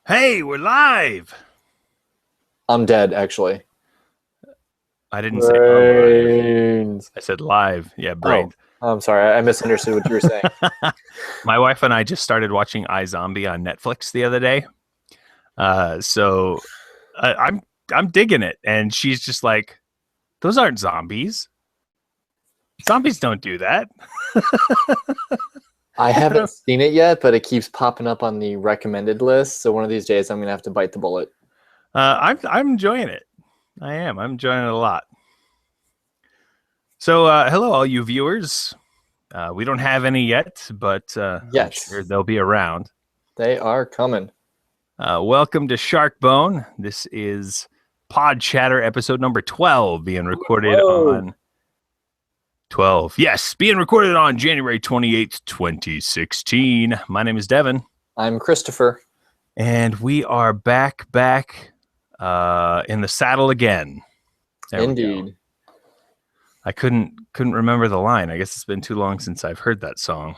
Hey, we're live. I'm dead, actually. I didn't say alive. Brains. I said live. Yeah, Oh, brains. I'm sorry. I misunderstood what you were saying. My wife and I just started watching iZombie on Netflix the other day. So I'm digging it, and she's just like, "Those aren't zombies. Zombies don't do that." I haven't seen it yet, but it keeps popping up on the recommended list. So one of these days, I'm gonna have to bite the bullet. I'm enjoying it. I am. I'm enjoying it a lot. So hello, all you viewers. We don't have any yet, but I'm sure Yes, they'll be around. they are coming. Welcome to Sharkbone. This is Pod Chatter episode number 12 being recorded Whoa. on 12. Yes, being recorded on January 28th, 2016. My name is Devin, I'm Christopher. and we are back in the saddle again. There we go. Indeed. I couldn't remember the line. I guess it's been too long since I've heard that song.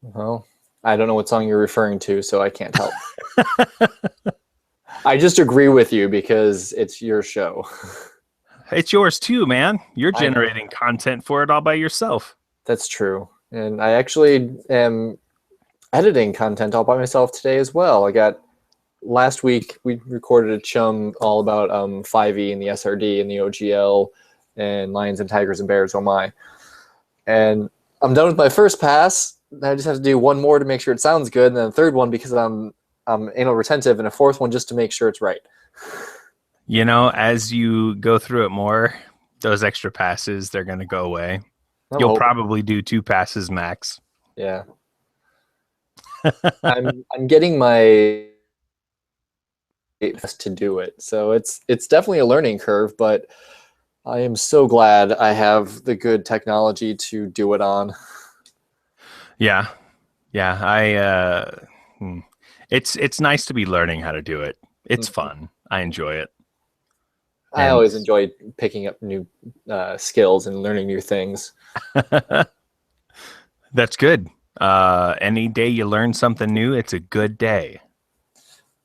Well, I don't know what song you're referring to, so I can't help. I just agree with you because it's your show. It's yours too, man. You're I know. generating content for it all by yourself. That's true. And I actually am editing content all by myself today as well. Last week we recorded a chum all about 5e and the SRD and the OGL and lions and tigers and bears, oh my. And I'm done with my first pass. I just have to do one more to make sure it sounds good, and then a third one because I'm anal retentive, and a fourth one just to make sure it's right. You know, as you go through it more, those extra passes, they're going to go away. You'll probably do 2 passes max. Yeah. I'm getting my best to do it. So it's definitely a learning curve, but I am so glad I have the good technology to do it on. Yeah. It's nice to be learning how to do it. It's fun. I enjoy it. I always enjoy picking up new skills and learning new things. That's good. Any day you learn something new, it's a good day.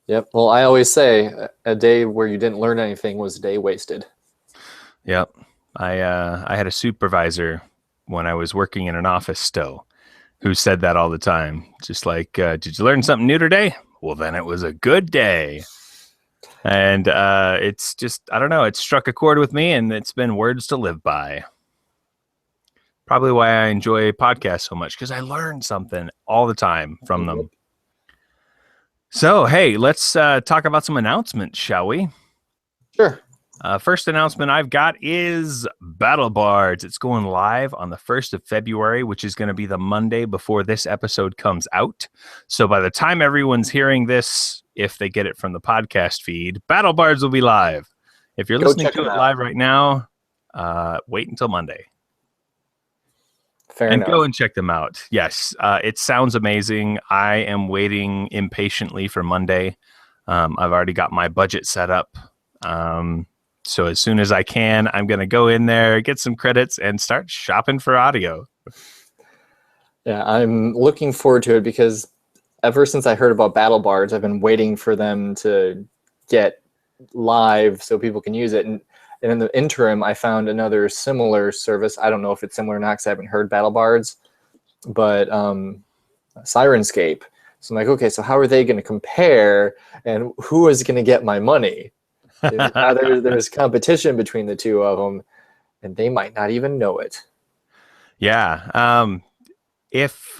Yep. Well, I always say a day where you didn't learn anything was a day wasted. Yep. I had a supervisor when I was working in an office still who said that all the time. Just like, did you learn something new today? Well, then it was a good day. And it's just, I don't know, it struck a chord with me, and it's been words to live by. Probably why I enjoy podcasts so much, because I learn something all the time from them. So, hey, let's talk about some announcements, shall we? Sure. First announcement I've got is Battle Bards. It's going live on the 1st of February, which is going to be the Monday before this episode comes out. So by the time everyone's hearing this, if they get it from the podcast feed, Battle Bards will be live. If you're listening to it live right now, wait until Monday. Fair enough. Go and check them out. Yes, it sounds amazing. I am waiting impatiently for Monday. I've already got my budget set up. So as soon as I can, I'm going to go in there, get some credits, and start shopping for audio. Yeah, I'm looking forward to it because ever since I heard about Battle Bards, I've been waiting for them to get live so people can use it. And in the interim, I found another similar service. I don't know if it's similar or not because I haven't heard Battle Bards, but Sirenscape. So I'm like, okay, so how are they going to compare, and who is going to get my money? There's competition between the two of them, and they might not even know it. Yeah. If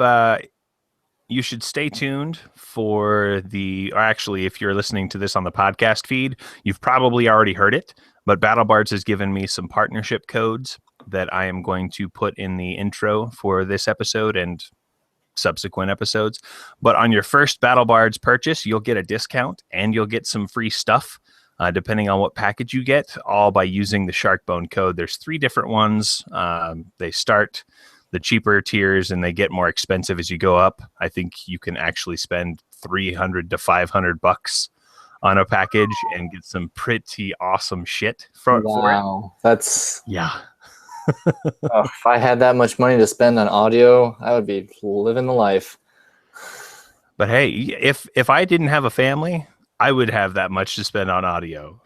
you should stay tuned for or actually, if you're listening to this on the podcast feed, you've probably already heard it, but BattleBards has given me some partnership codes that I am going to put in the intro for this episode and subsequent episodes. But on your first BattleBards purchase, you'll get a discount and you'll get some free stuff. Depending on what package you get, all by using the Sharkbone code. There's 3 different ones. They start the cheaper tiers and they get more expensive as you go up. I think you can actually spend $300 to $500 on a package and get some pretty awesome shit for it. That's yeah. If I had that much money to spend on audio, I would be living the life. But hey, if I didn't have a family, I would have that much to spend on audio.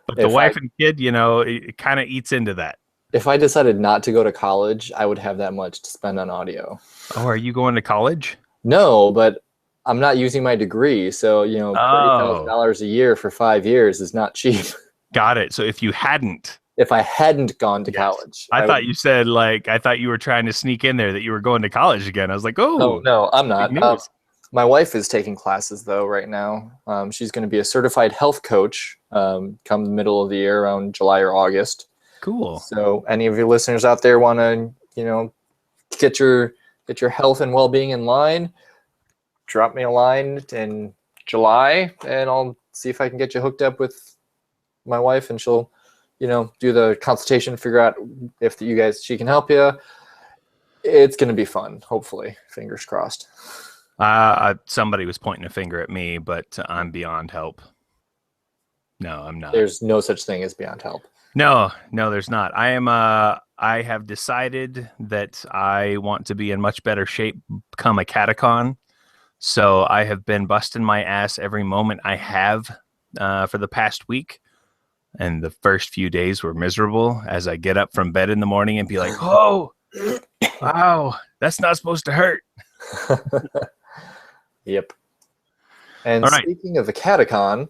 But the If I wife and kid, you know, it kind of eats into that. if I decided not to go to college, I would have that much to spend on audio. Oh, are you going to college? No, but I'm not using my degree, so $30,000 Oh, a year for 5 years is not cheap. got it. So if you hadn't, If I hadn't gone to yes. college, I I thought would. you said I thought you were trying to sneak in there that you were going to college again. I was like, Oh oh, no, I'm big not. news. My wife is taking classes though right now. She's going to be a certified health coach come the middle of the year, around July or August. Cool. So, any of your listeners out there want to, get your health and well-being in line, drop me a line in July, and I'll see if I can get you hooked up with my wife, and she'll, do the consultation, figure out if she can help you. It's going to be fun, hopefully. Fingers crossed. Somebody was pointing a finger at me, but I'm beyond help. No, I'm not. There's no such thing as beyond help. No, there's not. I have decided that I want to be in much better shape, become a catacon. So I have been busting my ass every moment I have for the past week. And the first few days were miserable as I get up from bed in the morning and be like, oh, wow, that's not supposed to hurt. Yep. And All right. speaking of the catacon,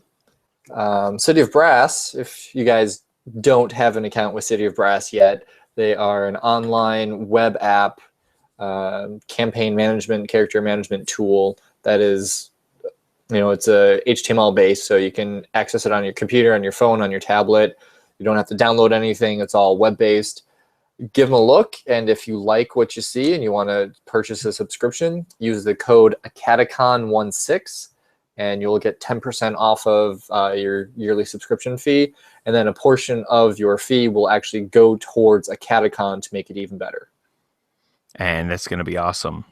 City of Brass, if you guys don't have an account with City of Brass yet, they are an online web app, campaign management, character management tool that is, it's a HTML based, so you can access it on your computer, on your phone, on your tablet. You don't have to download anything. It's all web based. Give them a look, and if you like what you see and you want to purchase a subscription, use the code catacon16, and you'll get 10% off of your yearly subscription fee, and then a portion of your fee will actually go towards a catacon to make it even better. And that's going to be awesome.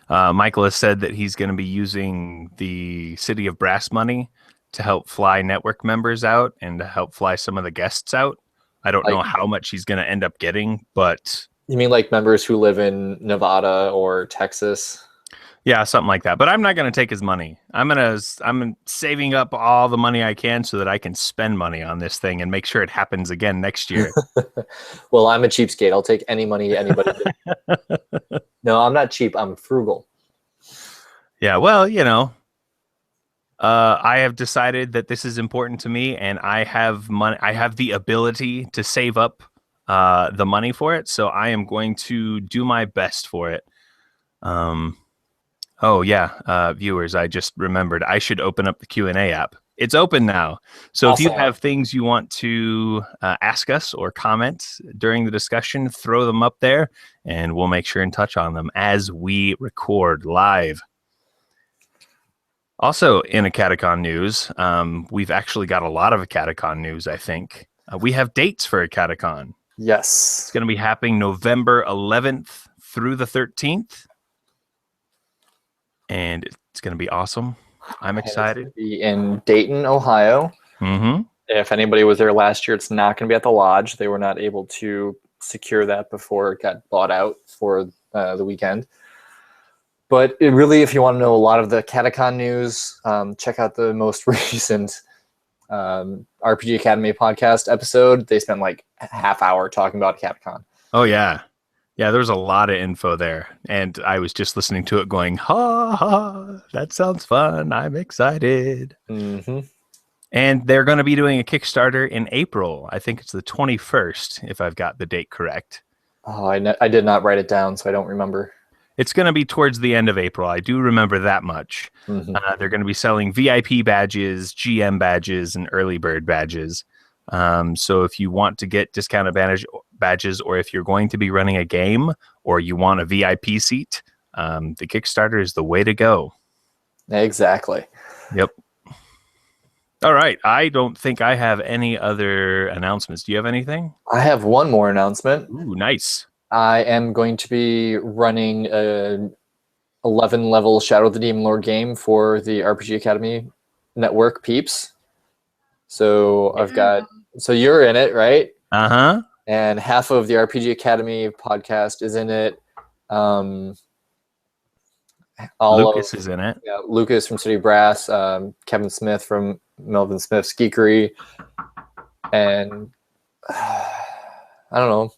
Michael has said that he's going to be using the City of Brass money to help fly network members out and to help fly some of the guests out. I don't know how much he's going to end up getting, but... You mean like members who live in Nevada or Texas? Yeah, something like that. But I'm not going to take his money. I'm saving up all the money I can so that I can spend money on this thing and make sure it happens again next year. Well, I'm a cheapskate. I'll take any money anybody gives. No, I'm not cheap. I'm frugal. Yeah, well, I have decided that this is important to me, and I have money. I have the ability to save up the money for it, so I am going to do my best for it. Oh yeah, viewers, I just remembered I should open up the Q&A app. It's open now. So Awesome. If you have things you want to ask us or comment during the discussion, throw them up there, and we'll make sure and touch on them as we record live. Also, in a Catacon news, we've actually got a lot of Catacon news, I think. We have dates for a Catacon. Yes. It's going to be happening November 11th through the 13th. And it's going to be awesome. I'm excited. It's going to be in Dayton, Ohio. Mm-hmm. If anybody was there last year, it's not going to be at the lodge. They were not able to secure that before it got bought out for the weekend. But if you want to know a lot of the Catacon news, check out the most recent RPG Academy podcast episode. They spent like a half hour talking about Catacon. Oh, yeah. Yeah, there's a lot of info there. And I was just listening to it going, ha, ha, that sounds fun. I'm excited. Mm-hmm. And they're going to be doing a Kickstarter in April. I think it's the 21st, if I've got the date correct. Oh, I did not write it down, so I don't remember. It's going to be towards the end of April. I do remember that much. Mm-hmm. They're going to be selling VIP badges, GM badges, and early bird badges. So if you want to get discounted badges, or if you're going to be running a game, or you want a VIP seat, the Kickstarter is the way to go. Exactly. Yep. All right. I don't think I have any other announcements. Do you have anything? I have one more announcement. Ooh, nice. I am going to be running a 11-level Shadow of the Demon Lord game for the RPG Academy Network peeps. So so you're in it, right? Uh-huh. And half of the RPG Academy podcast is in it. all Lucas of is in it. Lucas from City Brass, Kevin Smith from Melvin Smith's Geekery, and I don't know.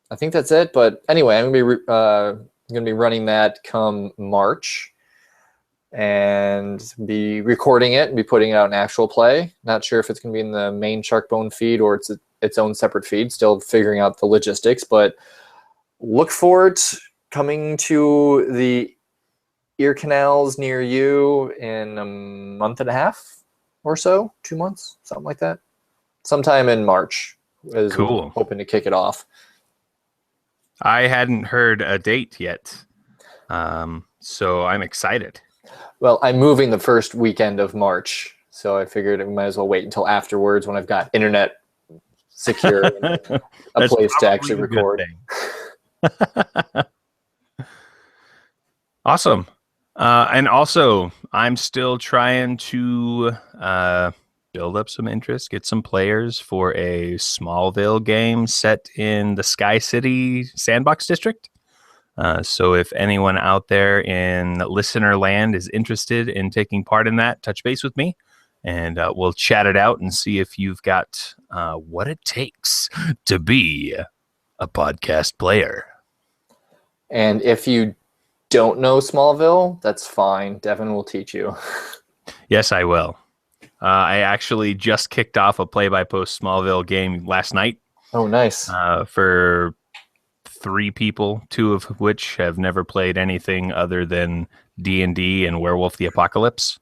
I think that's it. But anyway, I'm gonna be running that come March, and be recording it and be putting it out in actual play. Not sure if it's gonna be in the main Sharkbone feed or its own separate feed. Still figuring out the logistics, but look for it coming to the ear canals near you in a month and a half or so, 2 months, something like that. Sometime in March is when Cool. I'm hoping to kick it off. I hadn't heard a date yet, so I'm excited. Well, I'm moving the first weekend of March, so I figured I might as well wait until afterwards when I've got internet secure and a place to actually record. Awesome. And also, I'm still trying to build up some interest, get some players for a Smallville game set in the Sky City Sandbox District. So if anyone out there in listener land is interested in taking part in that, touch base with me, and we'll chat it out and see if you've got what it takes to be a podcast player. And if you don't know Smallville, that's fine. Devin will teach you. Yes, I will. I actually just kicked off a play-by-post Smallville game last night. Oh, nice. For 3 people, 2 of which have never played anything other than D&D and Werewolf the Apocalypse.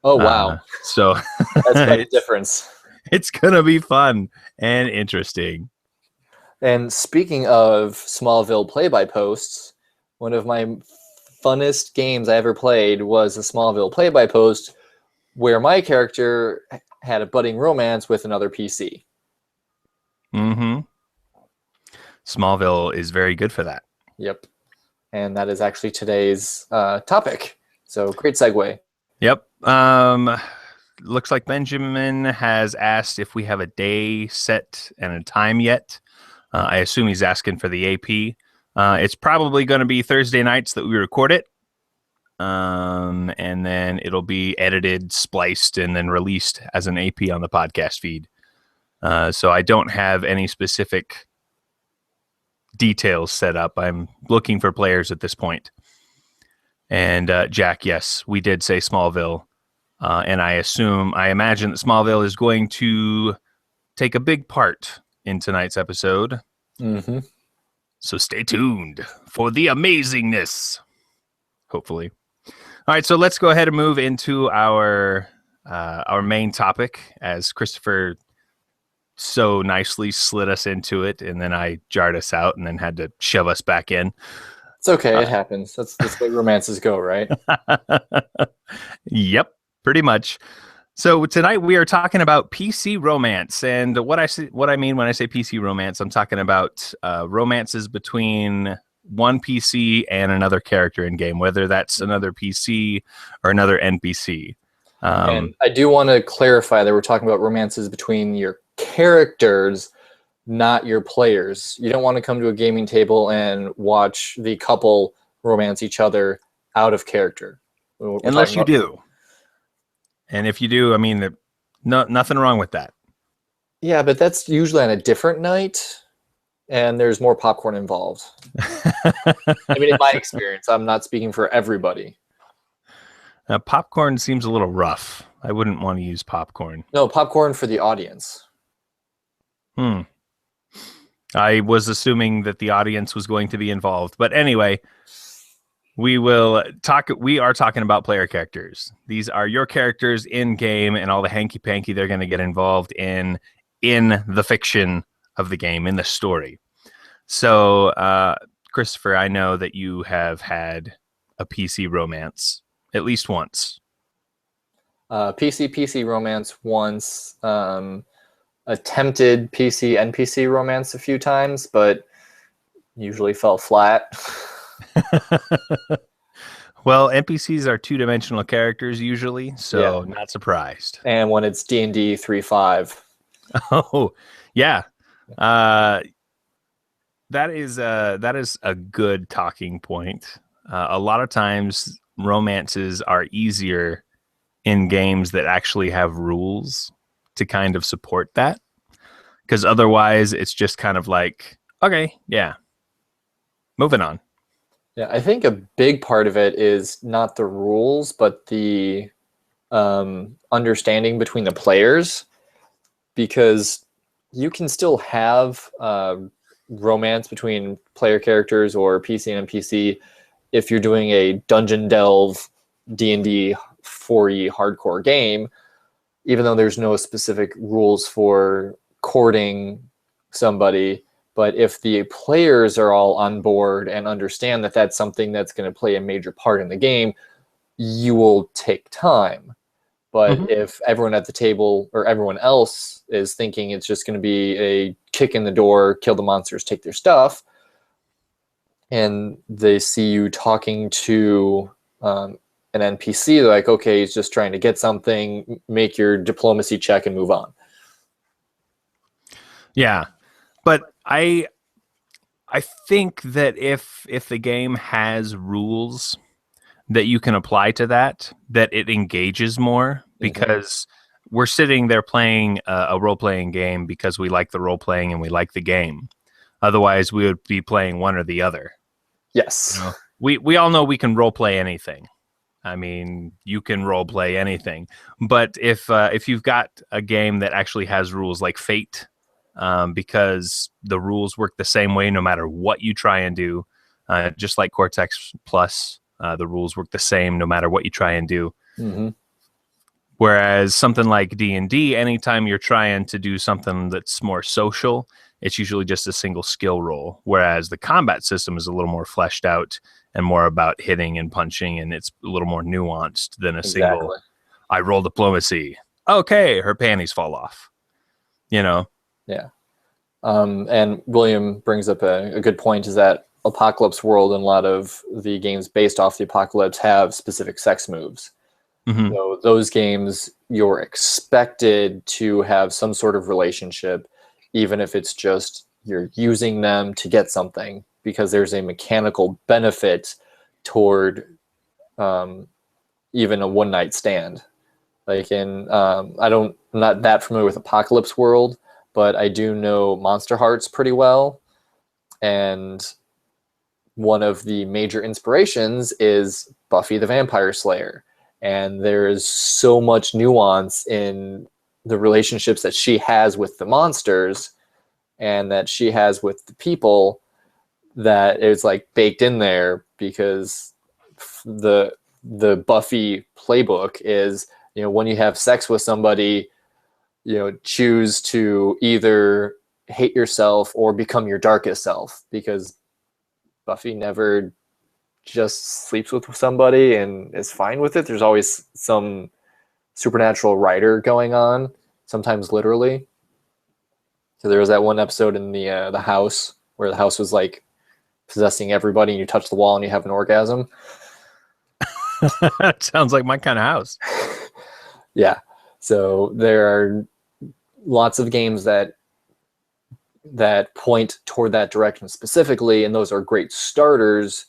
Oh, wow. So that's quite a difference. It's going to be fun and interesting. And speaking of Smallville play-by-posts, one of my funnest games I ever played was a Smallville play-by-post where my character had a budding romance with another PC. Mm-hmm. Smallville is very good for that. Yep. And that is actually today's topic. So great segue. Yep. Looks like Benjamin has asked if we have a day set and a time yet. I assume he's asking for the AP. It's probably going to be Thursday nights that we record it. And then it'll be edited, spliced, and then released as an AP on the podcast feed. So I don't have any specific details set up. I'm looking for players at this point. And Jack, yes, we did say Smallville. And I imagine that Smallville is going to take a big part in tonight's episode. Mm-hmm. So stay tuned for the amazingness. Hopefully. All right, so let's go ahead and move into our main topic, as Christopher so nicely slid us into it, and then I jarred us out and then had to shove us back in. It's okay. It happens. That's the way romances go, right? Yep, pretty much. So tonight we are talking about PC romance, and what I mean when I say PC romance, I'm talking about romances between one PC and another character in game, whether that's another PC or another NPC. And I do want to clarify that we're talking about romances between your characters, not your players. You don't want to come to a gaming table and watch the couple romance each other out of character. Unless you do. And if you do, I mean, nothing wrong with that. Yeah, but that's usually on a different night, and there's more popcorn involved. I mean, in my experience, I'm not speaking for everybody. Popcorn seems a little rough. I wouldn't want to use popcorn. No, popcorn for the audience. I was assuming that the audience was going to be involved. But anyway, we are talking about player characters. These are your characters in game and all the hanky-panky they're going to get involved in the fiction of the game, in the story. So, Christopher, I know that you have had a PC romance at least once. PC romance once. Attempted PC NPC romance a few times, but usually fell flat. Well, NPCs are 2-dimensional characters usually, so Yeah. Not surprised. And when it's D&D 3.5. Oh, yeah. That is a good talking point. A lot of times, romances are easier in games that actually have rules to kind of support that. Because otherwise, it's just kind of like, okay, yeah, moving on. Yeah, I think a big part of it is not the rules, but the understanding between the players, because you can still have romance between player characters or PC and NPC if you're doing a dungeon delve D&D 4e hardcore game, even though there's no specific rules for courting somebody. But if the players are all on board and understand that that's something that's going to play a major part in the game, you will take time. But if everyone at the table or everyone else is thinking it's just going to be a kick in the door, kill the monsters, take their stuff, and they see you talking to an NPC, they're like, okay, he's just trying to get something, make your diplomacy check and move on. Yeah. But I think that if the game has rules that you can apply to that it engages more, because we're sitting there playing a role-playing game because we like the role-playing and we like the game. Otherwise, we would be playing one or the other. Yes. You know? We all know we can role-play anything. I mean, you can role-play anything. But if you've got a game that actually has rules like Fate, because the rules work the same way no matter what you try and do, just like Cortex Plus, the rules work the same no matter what you try and do. Whereas something like D&D, anytime you're trying to do something that's more social, it's usually just a single skill roll. Whereas the combat system is a little more fleshed out and more about hitting and punching, and it's a little more nuanced than a single, I roll diplomacy. Okay, her panties fall off. You know? Yeah. And William brings up a good point, is that Apocalypse World and a lot of the games based off the Apocalypse have specific sex moves. So those games, you're expected to have some sort of relationship, even if it's just you're using them to get something, because there's a mechanical benefit toward even a one-night stand. Like I'm not that familiar with Apocalypse World, but I do know Monster Hearts pretty well. And one of the major inspirations is Buffy the Vampire Slayer. And there is so much nuance in the relationships that she has with the monsters and that she has with the people that it's like baked in there, because the Buffy playbook is, when you have sex with somebody, choose to either hate yourself or become your darkest self, because Buffy never just sleeps with somebody and is fine with it. There's always some supernatural writer going on, sometimes literally. So there was that one episode in the house where the house was like possessing everybody, and you touch the wall and you have an orgasm. Sounds like my kind of house. Yeah. So there are lots of games that point toward that direction specifically, and those are great starters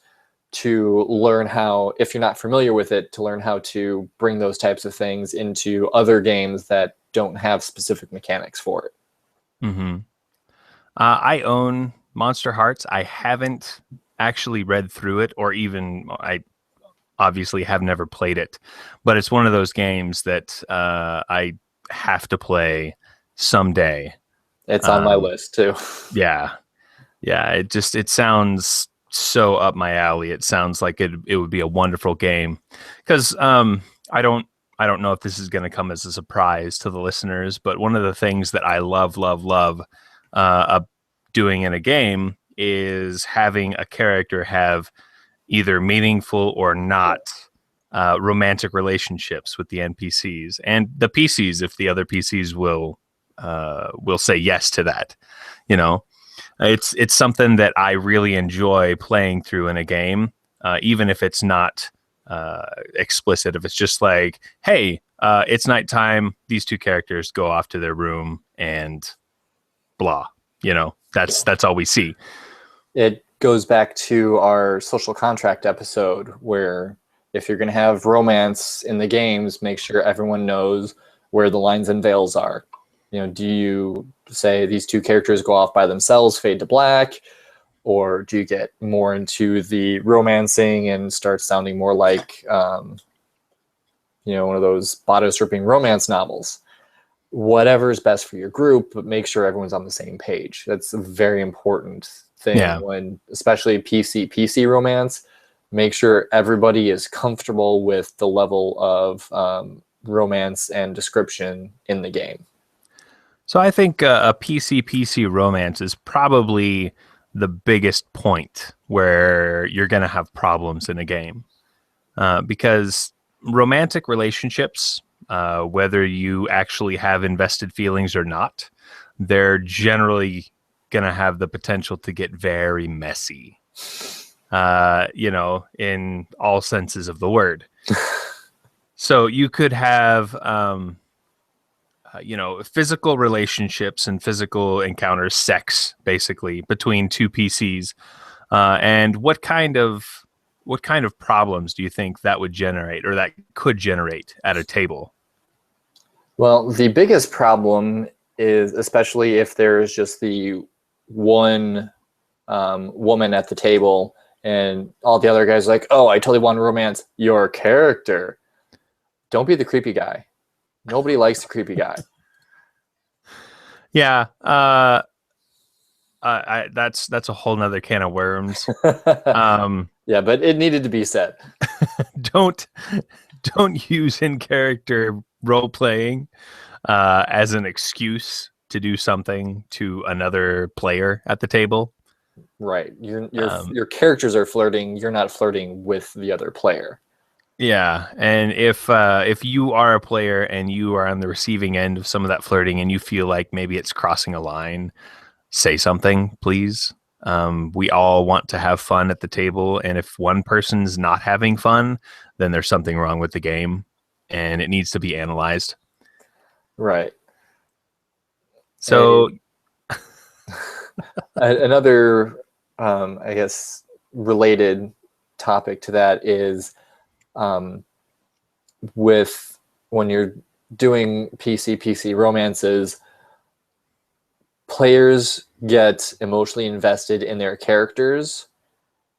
to learn how, if you're not familiar with it, to learn how to bring those types of things into other games that don't have specific mechanics for it. I own Monster Hearts. I haven't actually read through it, or even I obviously have never played it, but it's one of those games that I have to play someday. It's on my list too. Yeah. It sounds so up my alley. It sounds like it would be a wonderful game, because I don't know if this is going to come as a surprise to the listeners, but one of the things that I love doing in a game is having a character have either meaningful or not romantic relationships with the NPCs and the PCs, if the other PCs will say yes to that. It's something that I really enjoy playing through in a game, even if it's not explicit. If it's just like, hey, it's nighttime, these two characters go off to their room and blah. That's all we see. It goes back to our social contract episode, where if you're going to have romance in the games, make sure everyone knows where the lines and veils are. Do you say these two characters go off by themselves, fade to black, or do you get more into the romancing and start sounding more like, one of those bodice-ripping romance novels? Whatever is best for your group, but make sure everyone's on the same page. That's a very important thing when, especially PC romance. Make sure everybody is comfortable with the level of romance and description in the game. So I think a PC romance is probably the biggest point where you're going to have problems in a game, because romantic relationships, whether you actually have invested feelings or not, they're generally going to have the potential to get very messy, in all senses of the word. So you could have, physical relationships and physical encounters, sex, basically, between two PCs. And what kind of problems do you think that would generate, or that could generate at a table? Well, the biggest problem is, especially if there's just the one woman at the table and all the other guys are like, oh, I totally want to romance your character. Don't be the creepy guy. Nobody likes the creepy guy. Yeah. That's a whole nother can of worms. Yeah, but it needed to be said. Don't use in character role playing as an excuse to do something to another player at the table. Right. Your characters are flirting. You're not flirting with the other player. Yeah, and if you are a player and you are on the receiving end of some of that flirting and you feel like maybe it's crossing a line, say something, please. We all want to have fun at the table, and if one person's not having fun, then there's something wrong with the game, and it needs to be analyzed. Right. So another, I guess, related topic to that is, with when you're doing PC romances, players get emotionally invested in their characters.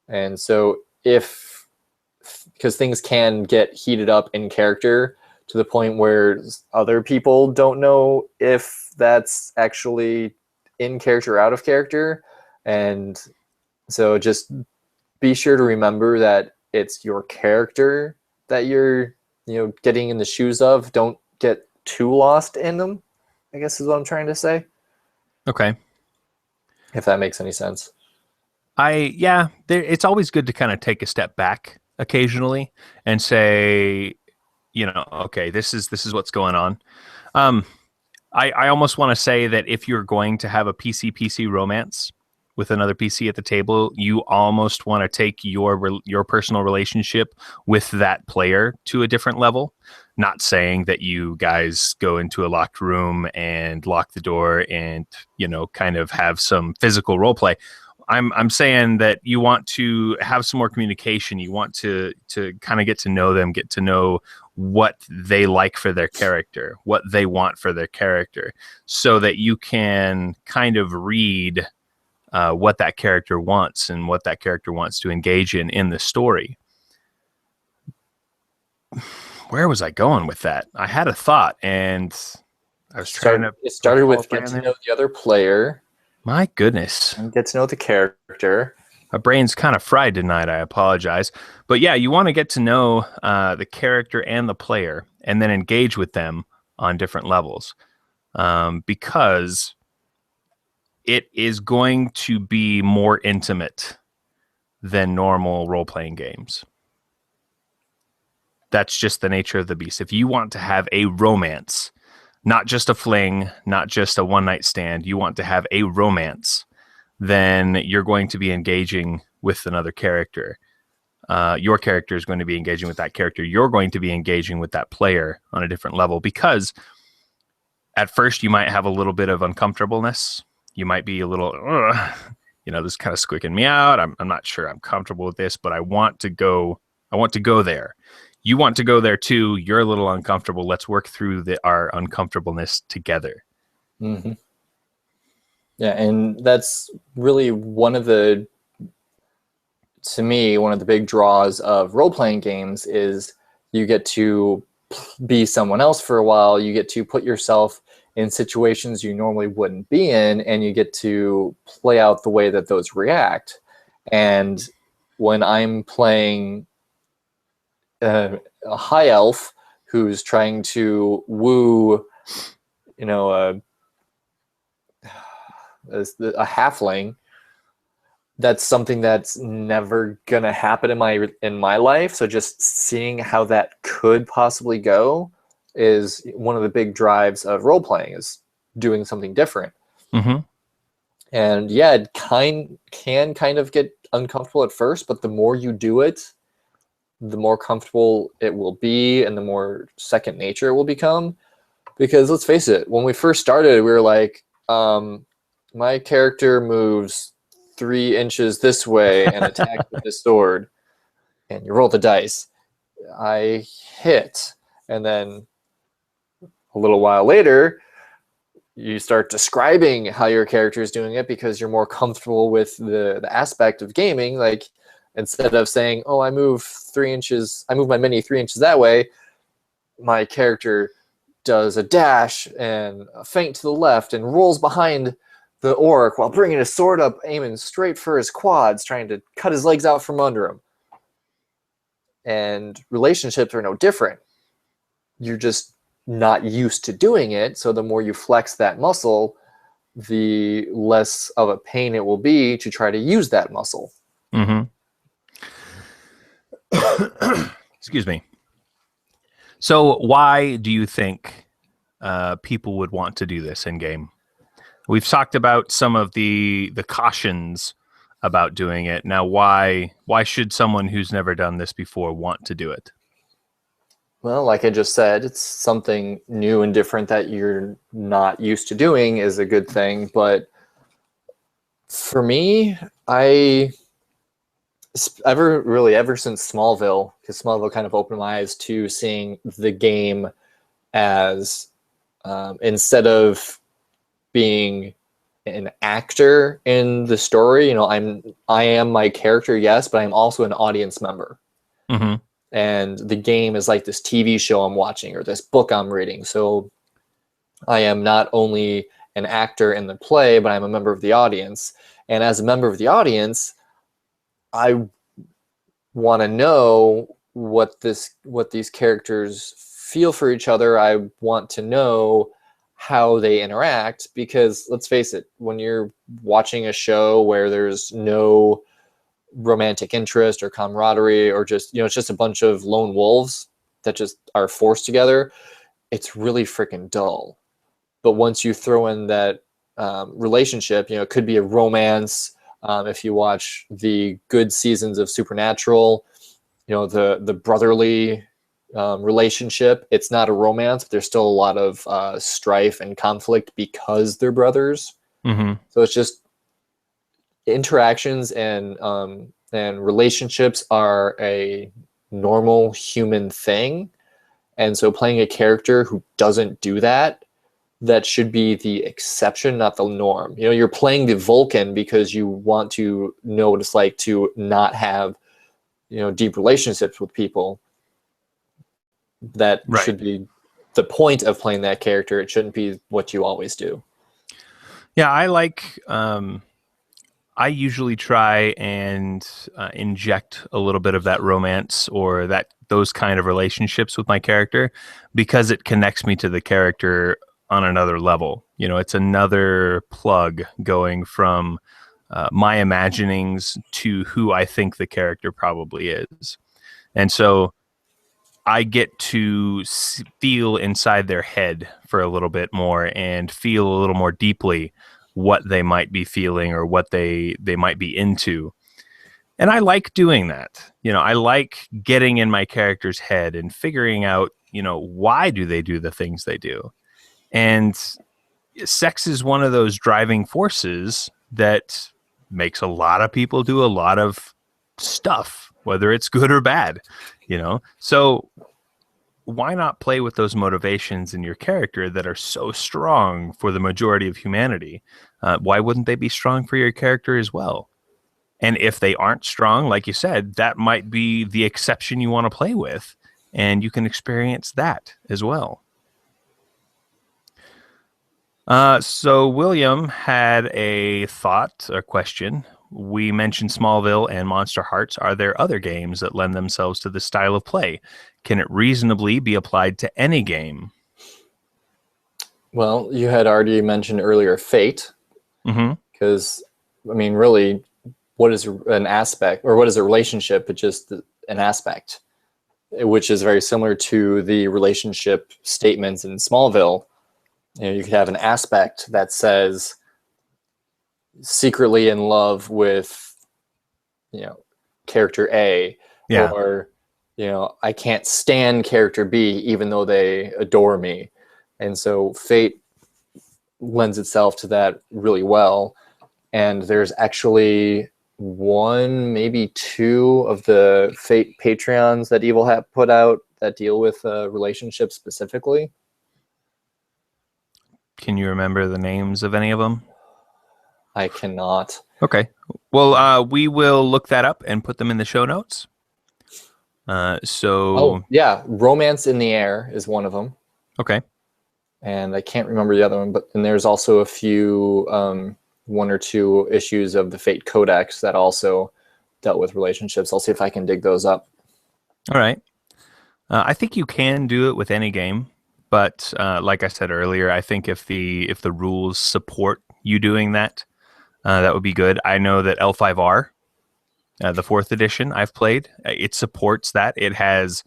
And so because things can get heated up in character to the point where other people don't know if that's actually in character or out of character. And so just be sure to remember that it's your character that you're, getting in the shoes of. Don't get too lost in them, I guess is what I'm trying to say. Okay. If that makes any sense. It's always good to kind of take a step back occasionally and say, okay, this is what's going on. I almost want to say that if you're going to have a PC romance with another PC at the table, you almost want to take your personal relationship with that player to a different level. Not saying that you guys go into a locked room and lock the door and, kind of have some physical role play. I'm saying that you want to have some more communication. You want to kind of get to know them, get to know what they like for their character, what they want for their character, so that you can kind of read what that character wants and what that character wants to engage in the story. Where was I going with that? I had a thought, and I was trying to... It started with get to know the other player. My goodness. And get to know the character. My brain's kind of fried tonight. I apologize. But yeah, you want to get to know the character and the player, and then engage with them on different levels. Because it is going to be more intimate than normal role-playing games. That's just the nature of the beast. If you want to have a romance, not just a fling, not just a one-night stand, you want to have a romance, then you're going to be engaging with another character. Your character is going to be engaging with that character. You're going to be engaging with that player on a different level, because at first you might have a little bit of uncomfortableness. You might be a little, this is kind of squeaking me out. I'm not sure I'm comfortable with this, but I want to go I want to go there. You want to go there too. You're a little uncomfortable. Let's work through our uncomfortableness together. Mm-hmm. Yeah, and that's really to me, one of the big draws of role-playing games is you get to be someone else for a while. You get to put yourself in situations you normally wouldn't be in, and you get to play out the way that those react. And when I'm playing a high elf who's trying to woo, a halfling, that's something that's never gonna happen in my life. So just seeing how that could possibly go is one of the big drives of role playing, is doing something different. Mm-hmm. And yeah, it can kind of get uncomfortable at first, but the more you do it, the more comfortable it will be, and the more second nature it will become. Because let's face it, when we first started, we were like, my character moves 3 inches this way and attacks with this sword, and you roll the dice. I hit, and then a little while later, you start describing how your character is doing it because you're more comfortable with the aspect of gaming. Like, instead of saying, "Oh, I move 3 inches, I move my mini 3 inches that way," my character does a dash and a feint to the left and rolls behind the orc while bringing his sword up, aiming straight for his quads, trying to cut his legs out from under him. And relationships are no different. You're just not used to doing it, so the more you flex that muscle, the less of a pain it will be to try to use that muscle. Mm-hmm. Excuse me. So why do you think people would want to do this in game? We've talked about some of the cautions about doing it. Now, why should someone who's never done this before want to do it? Well, like I just said, it's something new and different that you're not used to doing is a good thing. But for me, ever since Smallville, because Smallville kind of opened my eyes to seeing the game as instead of being an actor in the story, I am my character, yes, but I'm also an audience member. Mm-hmm. And the game is like this TV show I'm watching or this book I'm reading. So I am not only an actor in the play, but I'm a member of the audience. And as a member of the audience, I want to know what these characters feel for each other. I want to know how they interact, because let's face it, when you're watching a show where there's no romantic interest or camaraderie, or just it's just a bunch of lone wolves that just are forced together, it's really freaking dull. But once you throw in that relationship, it could be a romance. If you watch the good seasons of Supernatural, the brotherly relationship, it's not a romance, but there's still a lot of strife and conflict because they're brothers. Mm-hmm. So it's just interactions and relationships are a normal human thing, and so playing a character who doesn't do that should be the exception, not the norm. You're playing the Vulcan because you want to know what it's like to not have deep relationships with people. That Right. should be the point of playing that character. It shouldn't be what you always do. Yeah, I usually try and inject a little bit of that romance or those kind of relationships with my character, because it connects me to the character on another level. It's another plug going from my imaginings to who I think the character probably is. And so I get to feel inside their head for a little bit more and feel a little more deeply what they might be feeling or what they might be into. And I like doing that. I like getting in my character's head and figuring out, why do they do the things they do? And sex is one of those driving forces that makes a lot of people do a lot of stuff. whether it's good or bad, you know? So why not play with those motivations in your character that are so strong for the majority of humanity? Why wouldn't they be strong for your character as well? And if they aren't strong, like you said, that might be the exception you want to play with, and you can experience that as well. So William had a thought, a question. We mentioned Smallville and Monster Hearts. Are there other games that lend themselves to this style of play? Can it reasonably be applied to any game? Well, you had already mentioned earlier Fate, Mm-hmm. because, I mean, really, what is an aspect, or what is a relationship, but just an aspect, which is very similar to the relationship statements in Smallville. You know, you could have an aspect that says secretly in love with, you know, character A, Yeah. or, you know, I can't stand character B even though they adore me. And so Fate lends itself to that really well. And there's actually one, maybe two of the Fate Patreons that Evil Hat put out that deal with relationships specifically. Can you remember the names of any of them? I cannot. Okay. Well, we will look that up and put them in the show notes. Oh, yeah. Romance in the Air is one of them. Okay. And I can't remember the other one, but and there's also a few, one or two issues of the Fate Codex that also dealt with relationships. I'll see if I can dig those up. All right. I think you can do it with any game, but like I said earlier, I think if the rules support you doing that, that would be good. I know that L5R, the 4th edition I've played, it supports that. It has,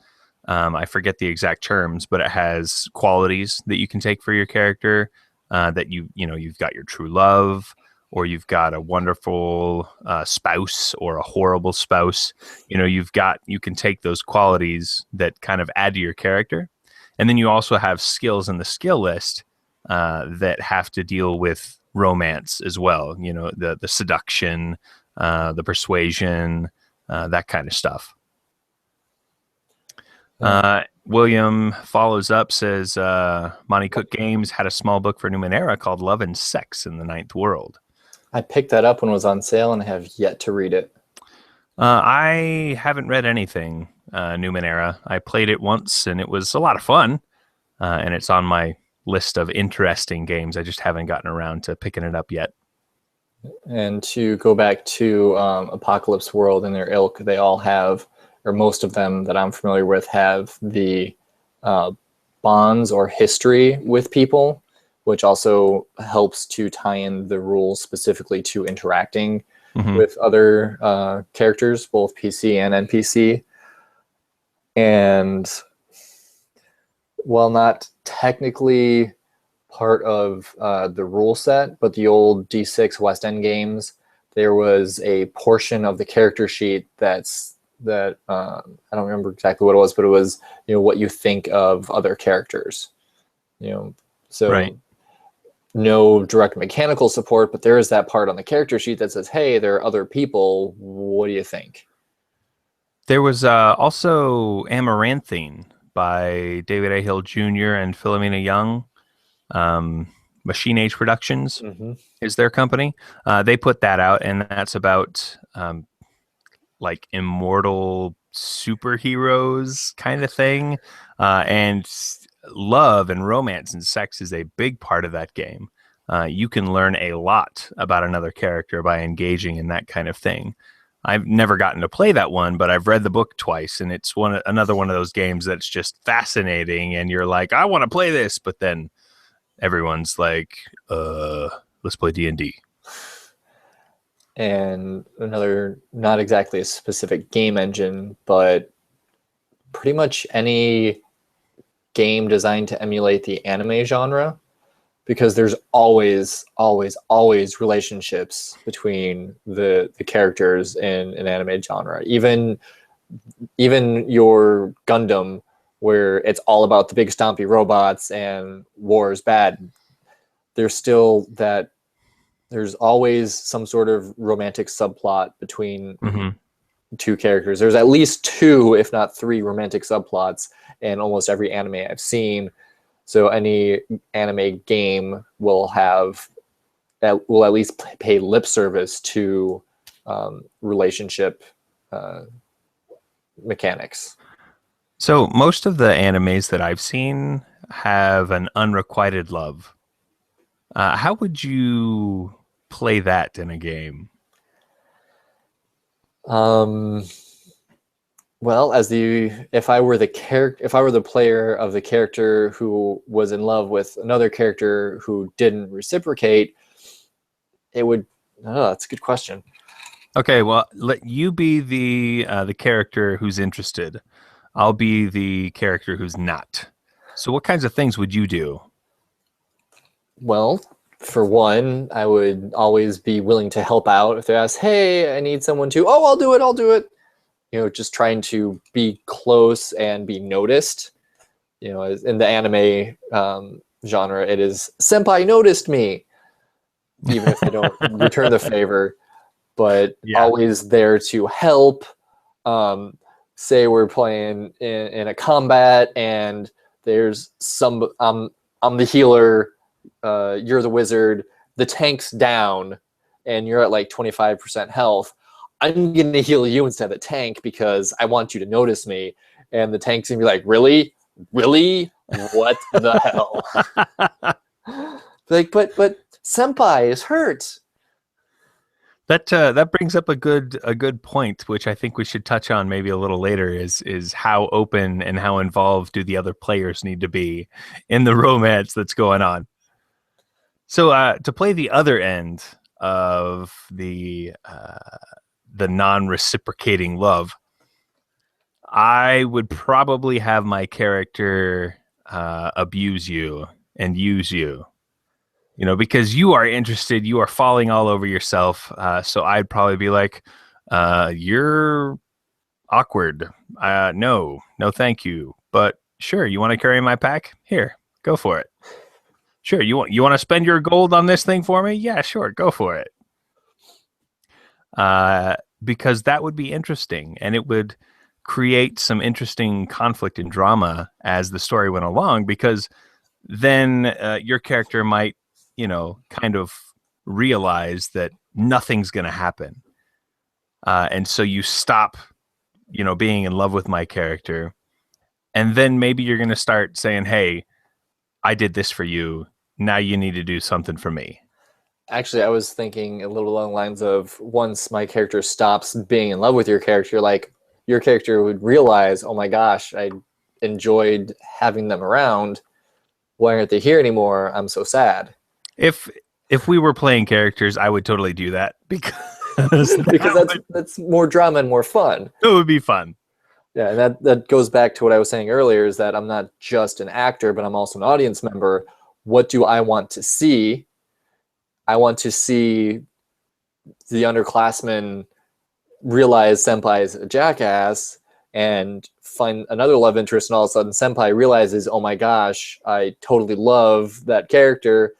I forget the exact terms, but it has qualities that you can take for your character. That you've got your true love, or you've got a wonderful spouse, or a horrible spouse. You can take those qualities that kind of add to your character, and then you also have skills in the skill list that have to deal with romance as well. The seduction, the persuasion, that kind of stuff. William follows up, says Monty Cook Games had a small book for Numenera called Love and Sex in the Ninth World. I picked that up when it was on sale and I have yet to read it. I haven't read anything Numenera. I played it once and it was a lot of fun, and it's on my list of interesting games. I just haven't gotten around to picking it up yet. And to go back to Apocalypse World and their ilk, they all have, or most of them that I'm familiar with, have the bonds or history with people, which also helps to tie in the rules specifically to interacting with other characters, both PC and NPC. And while not technically part of the rule set, but the old D6 West End games, there was a portion of the character sheet that I don't remember exactly what it was, but it was, what you think of other characters. So right. No direct mechanical support, but there is that part on the character sheet that says, hey, there are other people. What do you think? There was also Amaranthine by David A. Hill Jr. and Philomena Young. Machine Age Productions is their company. They put that out, and that's about like immortal superheroes kind of thing. And love and romance and sex is a big part of that game. You can learn a lot about another character by engaging in that kind of thing. I've never gotten to play that one, but I've read the book twice, and it's another one of those games that's just fascinating, and you're like, I want to play this, but then everyone's like, let's play D&D. And another, not exactly a specific game engine, but pretty much any game designed to emulate the anime genre, because there's always relationships between the characters in an anime genre. Even your Gundam, where it's all about the big stompy robots and war is bad, there's always some sort of romantic subplot between two characters. There's at least two, if not three, romantic subplots in almost every anime I've seen. So any anime game will at least pay lip service to relationship mechanics. So most of the animes that I've seen have an unrequited love. How would you play that in a game? Well, if I were the player of the character who was in love with another character who didn't reciprocate, it would. Oh, that's a good question. Okay, well, let you be the character who's interested. I'll be the character who's not. So, what kinds of things would you do? Well, for one, I would always be willing to help out if they ask, "Hey, I need someone to." Oh, I'll do it. I'll do it. Just trying to be close and be noticed. In the anime genre, it is "Senpai noticed me," even if they don't return the favor. But always there to help. Say we're playing in a combat and there's I'm the healer, you're the wizard, the tank's down, and you're at like 25% health. I'm going to heal you instead of the tank because I want you to notice me. And the tank's going to be like, really? Really? What the hell? Like, but Senpai is hurt. That brings up a good point, which I think we should touch on maybe a little later. Is how open and how involved do the other players need to be in the romance that's going on? So to play the other end of the non-reciprocating love, I would probably have my character abuse you and use you. Because you are interested, you are falling all over yourself. So I'd probably be like, you're awkward. No, thank you. But sure, you want to carry my pack? Here, go for it. Sure, you want to spend your gold on this thing for me? Yeah, sure, go for it. Because that would be interesting, and it would create some interesting conflict and drama as the story went along, because then your character might kind of realize that nothing's going to happen. And so you stop, being in love with my character. And then maybe you're going to start saying, hey, I did this for you. Now you need to do something for me. Actually, I was thinking a little along the lines of once my character stops being in love with your character, like your character would realize, oh my gosh, I enjoyed having them around. Why aren't they here anymore? I'm so sad. If we were playing characters, I would totally do that because that's more drama and more fun. It would be fun. Yeah, and that goes back to what I was saying earlier, is that I'm not just an actor, but I'm also an audience member. What do I want to see? I want to see the underclassmen realize Senpai's a jackass and find another love interest, and all of a sudden Senpai realizes, oh my gosh, I totally love that character.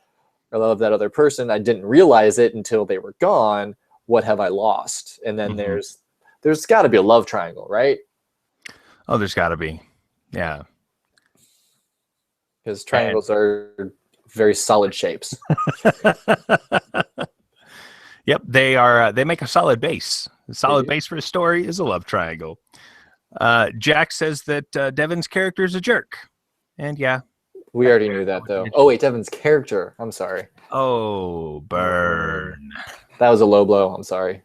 I love that other person. I didn't realize it until they were gone. What have I lost? And then there's got to be a love triangle, right? Oh, there's got to be. Yeah. Because triangles are very solid shapes. Yep, they are. They make a solid base. The solid base for a story is a love triangle. Jack says that Devin's character is a jerk. And yeah. We already knew that, though. Oh, wait, Devin's character. I'm sorry. Oh, burn. That was a low blow. I'm sorry.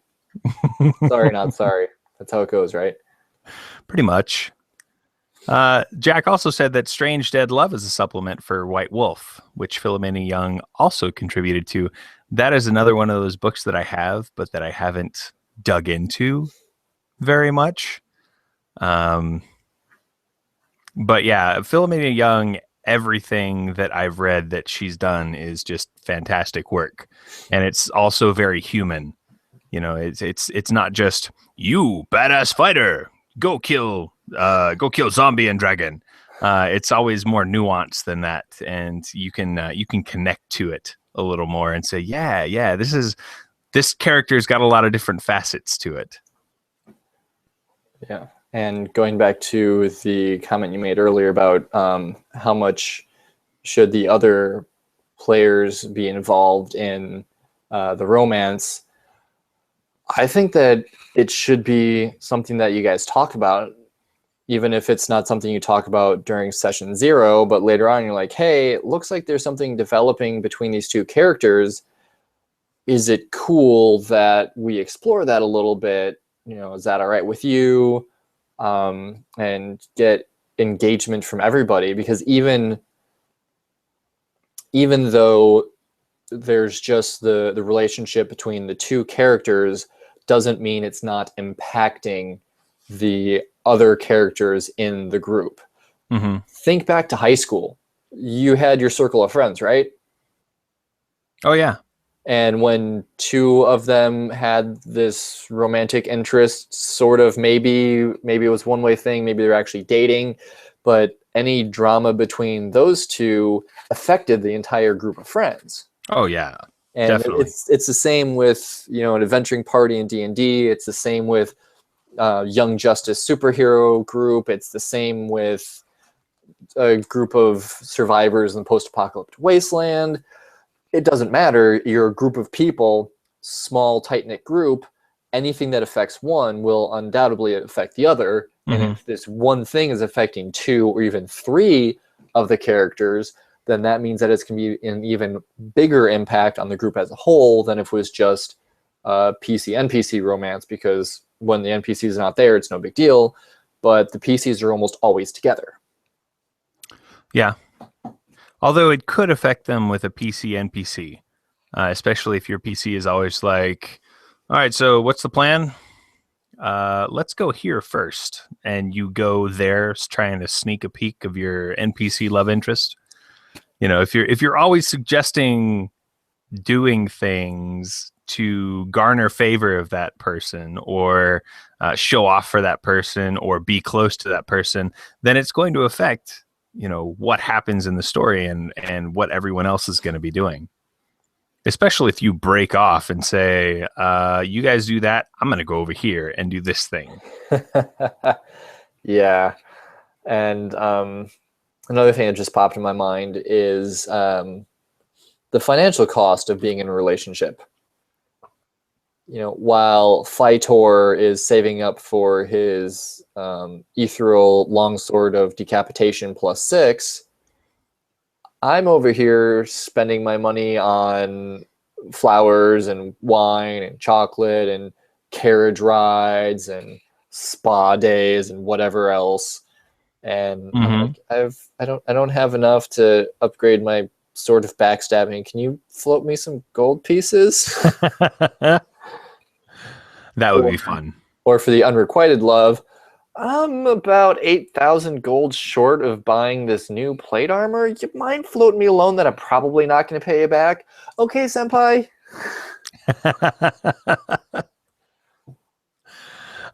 Sorry, not sorry. That's how it goes, right? Pretty much. Jack also said that Strange Dead Love is a supplement for White Wolf, which Philomena Young also contributed to. That is another one of those books that I have, but that I haven't dug into very much. But yeah, Philomena Young, everything that I've read that she's done is just fantastic work. And it's also very human. It's not just, you badass fighter, go kill zombie and dragon. It's always more nuanced than that, and you can connect to it a little more and say, yeah, this character's got a lot of different facets to it. Yeah. And going back to the comment you made earlier about how much should the other players be involved in the romance, I think that it should be something that you guys talk about, even if it's not something you talk about during session 0, but later on you're like, hey, it looks like there's something developing between these two characters. Is it cool that we explore that a little bit? Is that all right with you? And get engagement from everybody, because even though there's just the relationship between the two characters, doesn't mean it's not impacting the other characters in the group. Mm-hmm. Think back to high school. You had your circle of friends, right? Oh yeah. And when two of them had this romantic interest, sort of, maybe it was one-way thing, maybe they're actually dating, but any drama between those two affected the entire group of friends. Oh yeah. And Definitely. it's the same with an adventuring party in D&D. It's the same with Young Justice superhero group. It's the same with a group of survivors in the post-apocalyptic wasteland. It doesn't matter. You're a group of people, small, tight-knit group. Anything that affects one will undoubtedly affect the other. And Mm-hmm. if this one thing is affecting 2 or even 3 of the characters, then that means that it's going to be an even bigger impact on the group as a whole than if it was just PC-NPC romance, because when the NPC is not there, it's no big deal. But the PCs are almost always together. Yeah. Although it could affect them with a PC NPC, especially if your PC is always like, all right, so what's the plan? Let's go here first. And you go there trying to sneak a peek of your NPC love interest. If you're always suggesting doing things to garner favor of that person, or show off for that person, or be close to that person, then it's going to affect what happens in the story and what everyone else is going to be doing, especially if you break off and say, you guys do that, I'm going to go over here and do this thing. Yeah. And another thing that just popped in my mind is the financial cost of being in a relationship. While Phytor is saving up for his ethereal longsword of decapitation +6, I'm over here spending my money on flowers and wine and chocolate and carriage rides and spa days and whatever else. And I'm Mm-hmm. like, I don't have enough to upgrade my sword of backstabbing. Can you float me some gold pieces? That would be fun. Or for the unrequited love, I'm about 8,000 gold short of buying this new plate armor. You mind floating me a loan that I'm probably not going to pay you back? Okay, senpai.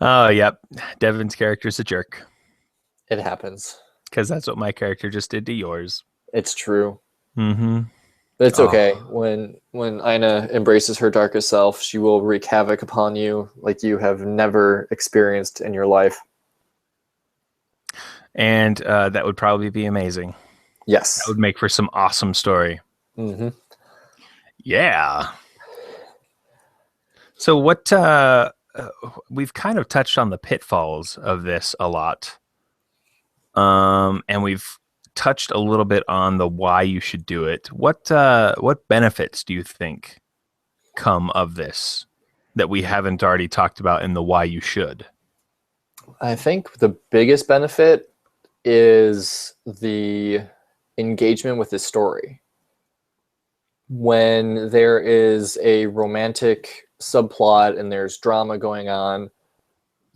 Oh, yep. Devin's character's a jerk, It happens. because that's what my character just did to yours. It's true. Mm-hmm. But it's Oh. okay. When Aina embraces her darkest self, she will wreak havoc upon you like you have never experienced in your life. And that would probably be amazing. Yes. That would make for some awesome story. Mm-hmm. Yeah. So we've kind of touched on the pitfalls of this a lot. And we've touched a little bit on the why you should do it. What benefits do you think come of this that we haven't already talked about in the why you should? I think the biggest benefit is the engagement with the story. When there is a romantic subplot and there's drama going on,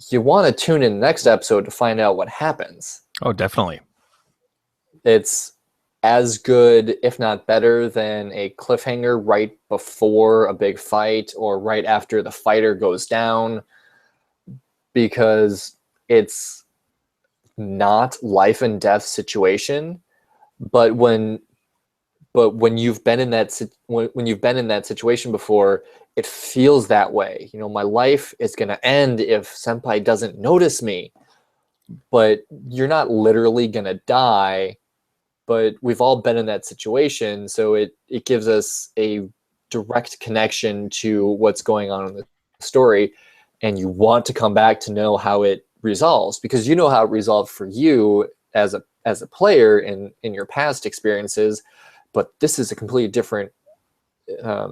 you want to tune in the next episode to find out what happens. Oh, definitely. It's as good, if not better, than a cliffhanger right before a big fight or right after the fighter goes down, because it's not life and death situation. But when But when you've been in that when you've been in that situation before, it feels that way. My life is going to end if senpai doesn't notice me. But you're not literally going to die. But we've all been in that situation, so it gives us a direct connection to what's going on in the story, and you want to come back to know how it resolves, because you know how it resolved for you as a player in your past experiences, but this is a completely different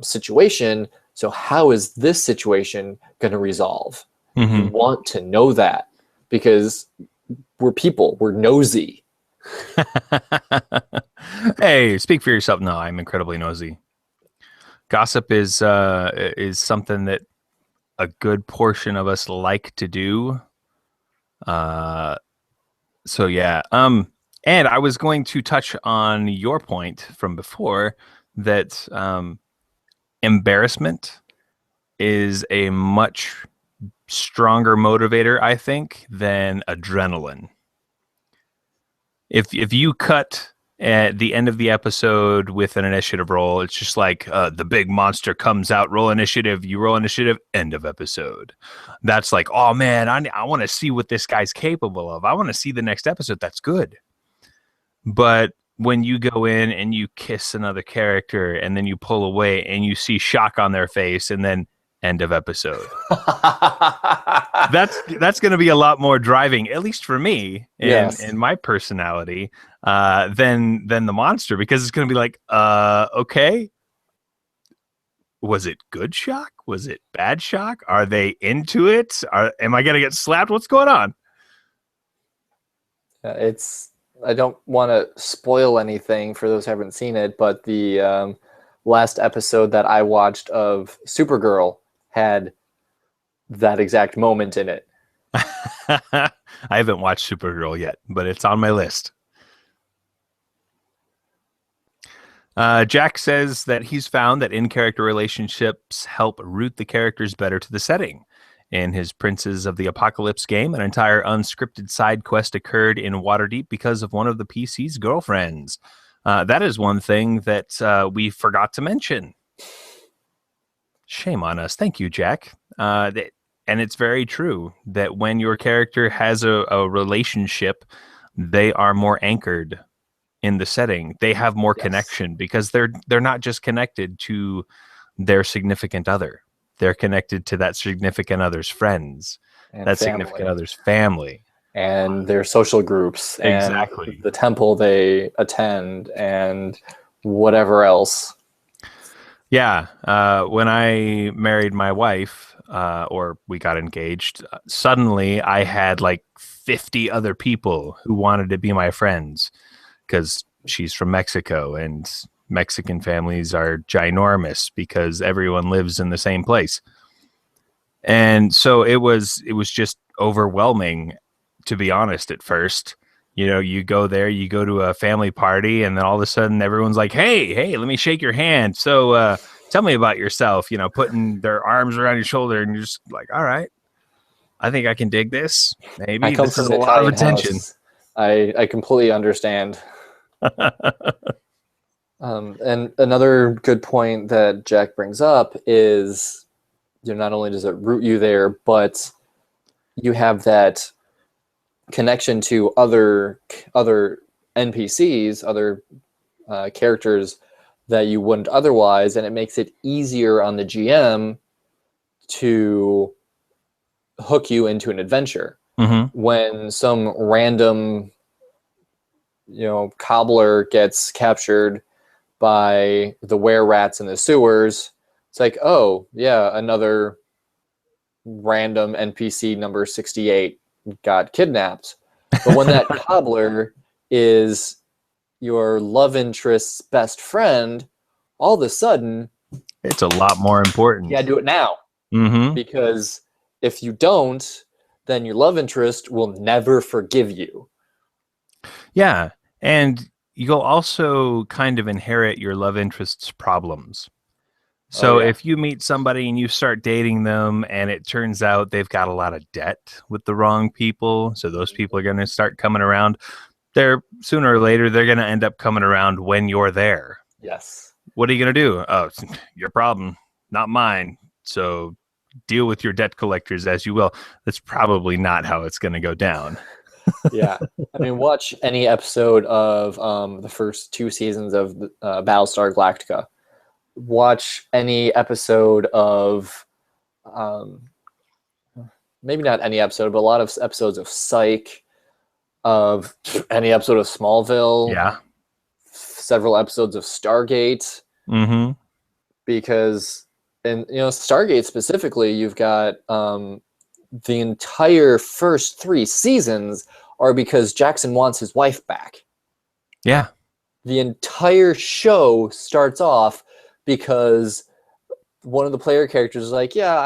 situation. So how is this situation going to resolve? Mm-hmm. You want to know that because we're people, we're nosy. Hey, speak for yourself. No, I'm incredibly nosy. Gossip is something that a good portion of us like to do. So yeah. And I was going to touch on your point from before that embarrassment is a much stronger motivator, I think, than adrenaline. If you cut at the end of the episode with an initiative roll, it's just like the big monster comes out, roll initiative, you roll initiative, end of episode. That's like, oh man, I want to see what this guy's capable of. I want to see the next episode. That's good. But when you go in and you kiss another character and then you pull away and you see shock on their face and then end of episode. That's going to be a lot more driving, at least for me in my personality, than the monster, because it's going to be like, okay, was it good shock? Was it bad shock? Are they into it? Am I going to get slapped? What's going on? I don't want to spoil anything for those who haven't seen it, but the last episode that I watched of Supergirl had that exact moment in it. I haven't watched Supergirl yet, but it's on my list. Jack says that he's found that in-character relationships help root the characters better to the setting. In his Princes of the Apocalypse game, an entire unscripted side quest occurred in Waterdeep because of one of the PC's girlfriends. That is one thing that we forgot to mention. Shame on us. Thank you, Jack. And it's very true that when your character has a relationship, they are more anchored in the setting. They have more connection because they're not just connected to their significant other. They're connected to that significant other's friends, and that family. Significant other's family. And their social groups. Exactly. And the temple they attend and whatever else. Yeah. When I married my wife, or we got engaged, suddenly I had like 50 other people who wanted to be my friends because she's from Mexico and Mexican families are ginormous because everyone lives in the same place. And so it was just overwhelming, to be honest, at first. You go there, you go to a family party, and then all of a sudden everyone's like, hey, let me shake your hand. So tell me about yourself, putting their arms around your shoulder, and you're just like, all right, I think I can dig this. Maybe this is a lot of attention. I completely understand. And another good point that Jack brings up is, not only does it root you there, but you have that connection to other NPCs, other characters that you wouldn't otherwise, and it makes it easier on the GM to hook you into an adventure. Mm-hmm. When some random cobbler gets captured by the were-rats in the sewers, it's like, oh yeah, another random NPC number 68 got kidnapped. But when that cobbler is your love interest's best friend, all of a sudden it's a lot more important. Yeah, do it now. Mm-hmm. Because if you don't, then your love interest will never forgive you. Yeah, and you'll also kind of inherit your love interest's problems. So if you meet somebody and you start dating them and it turns out they've got a lot of debt with the wrong people, so those people are going to start coming around, sooner or later they're going to end up coming around when you're there. Yes. What are you going to do? Oh, it's your problem, not mine. So deal with your debt collectors as you will. That's probably not how it's going to go down. Yeah. I mean, watch any episode of the first 2 seasons of Battlestar Galactica. Watch any episode of, um, maybe not any episode, but a lot of episodes of Psych, of any episode of Smallville, Yeah. several episodes of Stargate, Mm-hmm. because, and Stargate specifically, you've got the entire first 3 seasons are because Jackson wants his wife back. Yeah. The entire show starts off because one of the player characters is like, yeah,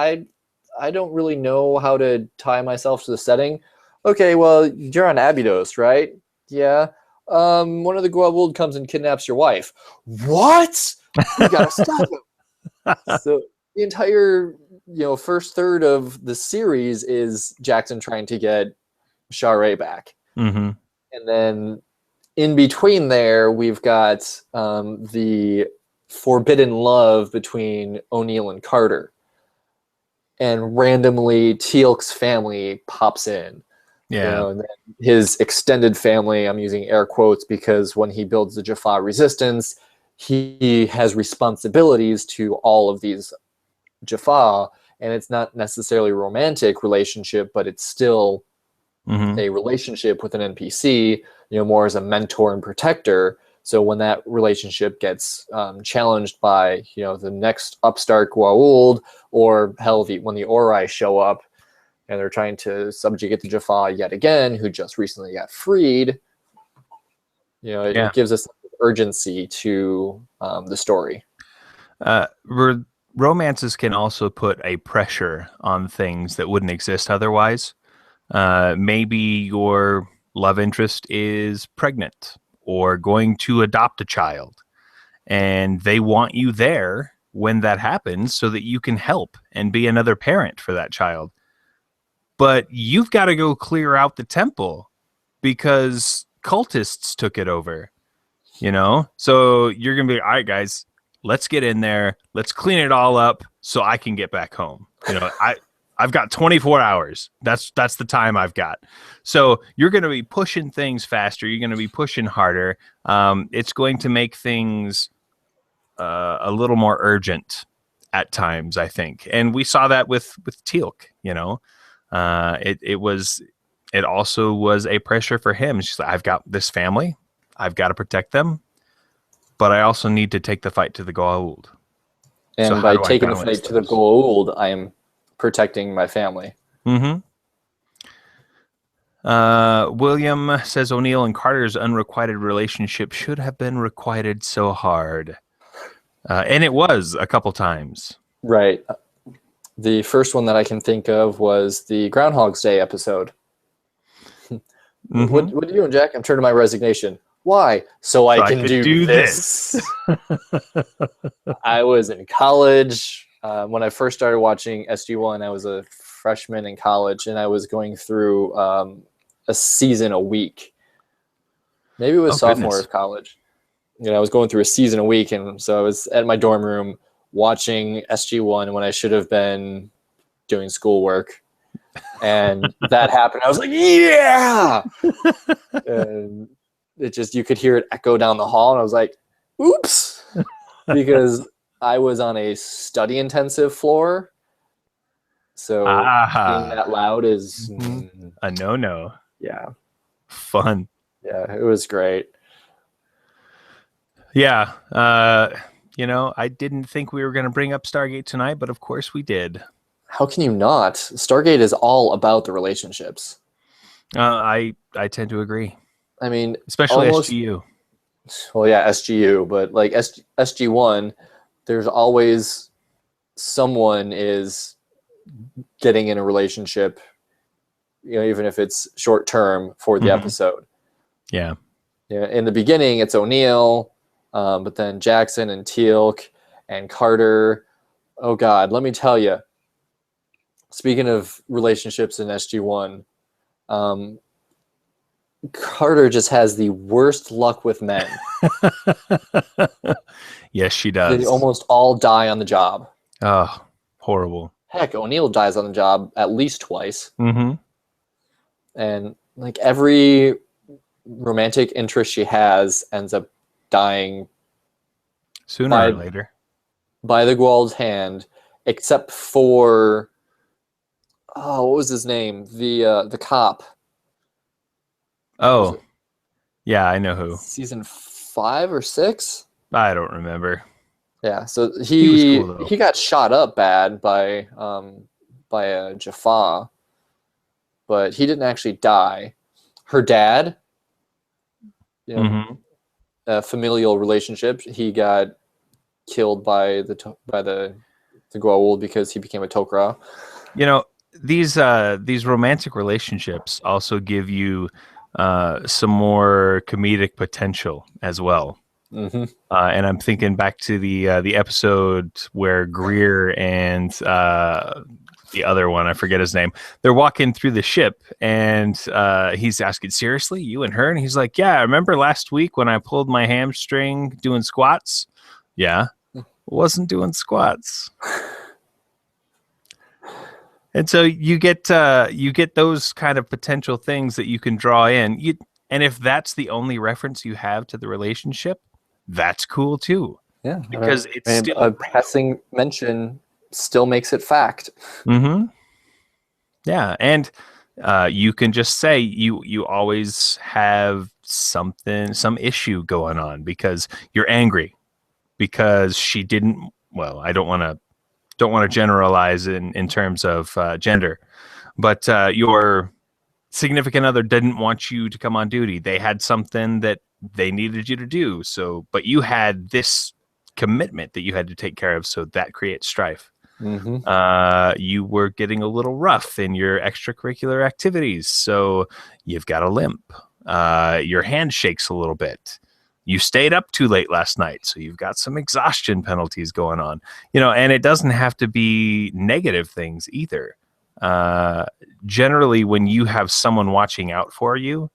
I don't really know how to tie myself to the setting. Okay, well, you're on Abydos, right? Yeah. One of the Goa'uld comes and kidnaps your wife. What? We gotta stop him. So the entire first third of the series is Jackson trying to get Sharae back. Mm-hmm. And then in between there, we've got the forbidden love between O'Neill and Carter. And randomly, Teal'c's family pops in. Yeah. And then his extended family, I'm using air quotes because when he builds the Jaffa resistance, he has responsibilities to all of these Jaffa, and it's not necessarily a romantic relationship, but it's still a relationship with an NPC, more as a mentor and protector. So when that relationship gets challenged by, the next upstart Goa'uld, or hell, when the Ori show up and they're trying to subjugate the Jaffa yet again, who just recently got freed, it gives us urgency to the story. Romances can also put a pressure on things that wouldn't exist otherwise. Maybe your love interest is pregnant or going to adopt a child, and they want you there when that happens so that you can help and be another parent for that child. But you've got to go clear out the temple because cultists took it over, So you're going to be, all right, guys, let's get in there. Let's clean it all up so I can get back home. I've got 24 hours. That's the time I've got. So you're going to be pushing things faster. You're going to be pushing harder. It's going to make things a little more urgent at times, I think. And we saw that with Teal'c, it also was a pressure for him. She's like, I've got this family. I've got to protect them. But I also need to take the fight to the Goa'uld. And so by taking the fight to the Goa'uld, I am protecting my family. Mm-hmm. William says O'Neill and Carter's unrequited relationship should have been requited so hard. And it was a couple times. Right. The first one that I can think of was the Groundhog's Day episode. Mm-hmm. What are you doing, Jack? I'm turning my resignation. Why? So I can do this. I was in college. When I first started watching SG-1, I was a freshman in college, and I was going through a season a week. Maybe it was sophomore of college. I was going through a season a week, and so I was at my dorm room watching SG-1 when I should have been doing schoolwork. And that happened. I was like, yeah! And you could hear it echo down the hall, and I was like, oops! Because I was on a study intensive floor. So being that loud is a no-no. Yeah. Fun. Yeah, it was great. Yeah. I didn't think we were going to bring up Stargate tonight, but of course we did. How can you not? Stargate is all about the relationships. I tend to agree. I mean, especially SGU. Well, yeah, SGU, but like SG-1, there's always someone is getting in a relationship, even if it's short term for the episode. Yeah. Yeah. In the beginning, it's O'Neill, but then Jackson and Teal'c and Carter. Oh God, let me tell you. Speaking of relationships in SG-1, Carter just has the worst luck with men. Yes, she They does. almost all die on the job. Oh, horrible. Heck, O'Neill dies on the job at least twice. Mm-hmm. And like every romantic interest she has ends up dying Sooner or by later. the Guald's hand, except for what was his name? The cop. Was Oh, it yeah, I know who. season 5 or 6? I don't remember. Yeah, so He was cool though. he got shot up bad by Jaffa, but he didn't actually die. Her dad, you know, Mm-hmm. a familial relationship. He got killed by the Goa'uld because he became a Tok'ra. You know, these romantic relationships also give you some more comedic potential as well. Mm-hmm. And I'm thinking back to the episode where Greer and the other one, I forget his name, they're walking through the ship, and he's asking, seriously, you and her? And he's like, yeah, remember last week when I pulled my hamstring doing squats? Yeah, wasn't doing squats. And so you get those kind of potential things that you can draw in. And if that's the only reference you have to the relationship, that's cool too. Yeah, Because it's still a passing mention still makes it fact. Mm-hmm. Yeah, and you can just say you always have some issue going on because you're angry because she didn't. Well, I don't want to generalize in terms of gender, but your significant other didn't want you to come on duty. They had something that they needed you to do. So, but you had this commitment that you had to take care of. So that creates strife. Mm-hmm. You were getting a little rough in your extracurricular activities. So you've got a limp. Your hand shakes a little bit. You stayed up too late last night, so you've got some exhaustion penalties going on. And it doesn't have to be negative things either. Generally, when you have someone watching out for you,